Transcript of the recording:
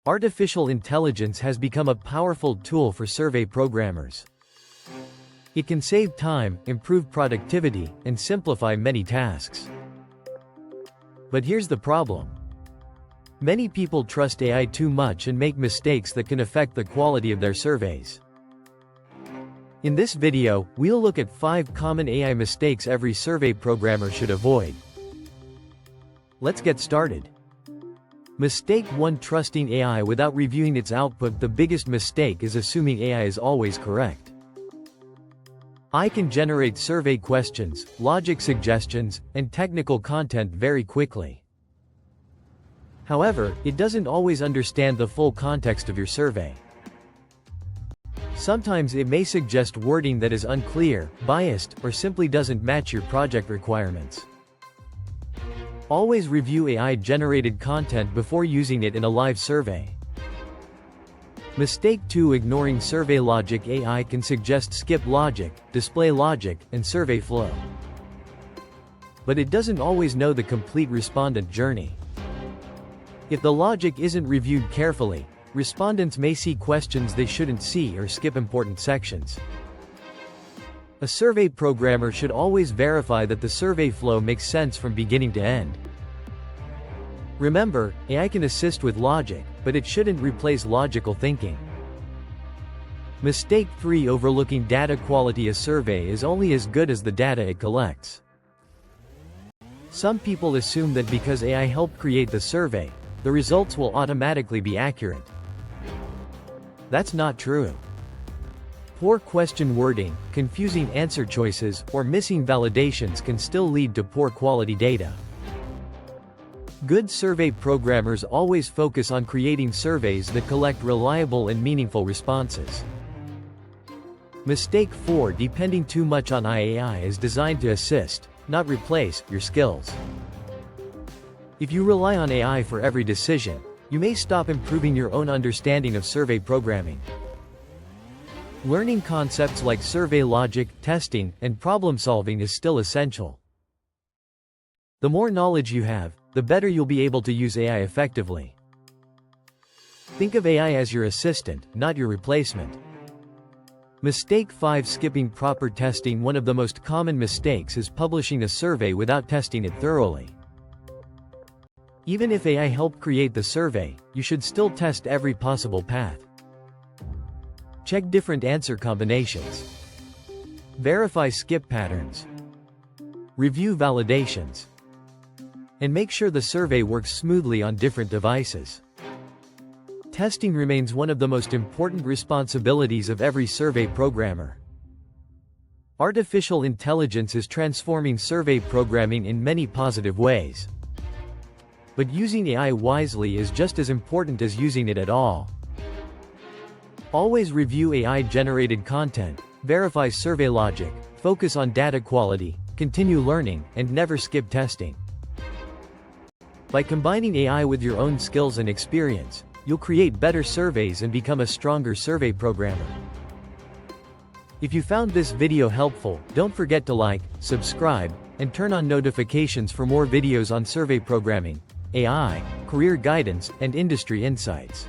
Artificial intelligence has become a powerful tool for survey programmers. It can save time, improve productivity, and simplify many tasks. But here's the problem. Many people trust AI too much and make mistakes that can affect the quality of their surveys. In this video, we'll look at 5 common AI mistakes every survey programmer should avoid. Let's get started. Mistake 1: Trusting AI without reviewing its output. The biggest mistake is assuming AI is always correct. AI can generate survey questions, logic suggestions, and technical content very quickly. However, it doesn't always understand the full context of your survey. Sometimes it may suggest wording that is unclear, biased, or simply doesn't match your project requirements. Always review AI-generated content before using it in a live survey. Mistake 2: Ignoring survey logic. AI can suggest skip logic, display logic, and survey flow. But it doesn't always know the complete respondent journey. If the logic isn't reviewed carefully, respondents may see questions they shouldn't see or skip important sections. A survey programmer should always verify that the survey flow makes sense from beginning to end. Remember, AI can assist with logic, but it shouldn't replace logical thinking. Mistake 3: Overlooking data quality. A survey is only as good as the data it collects. Some people assume that because AI helped create the survey, the results will automatically be accurate. That's not true. Poor question wording, confusing answer choices, or missing validations can still lead to poor quality data. Good survey programmers always focus on creating surveys that collect reliable and meaningful responses. Mistake 4: Depending too much on AI is designed to assist, not replace, your skills. If you rely on AI for every decision, you may stop improving your own understanding of survey programming. Learning concepts like survey logic, testing, and problem-solving is still essential. The more knowledge you have, the better you'll be able to use AI effectively. Think of AI as your assistant, not your replacement. Mistake 5: Skipping proper testing. One of the most common mistakes is publishing a survey without testing it thoroughly. Even if AI helped create the survey, you should still test every possible path. Check different answer combinations. Verify skip patterns. Review validations. And make sure the survey works smoothly on different devices. Testing remains one of the most important responsibilities of every survey programmer. Artificial intelligence is transforming survey programming in many positive ways. But using AI wisely is just as important as using it at all. Always review AI-generated content, verify survey logic, focus on data quality, continue learning, and never skip testing. By combining AI with your own skills and experience, you'll create better surveys and become a stronger survey programmer. If you found this video helpful, don't forget to like, subscribe, and turn on notifications for more videos on survey programming, AI, career guidance, and industry insights.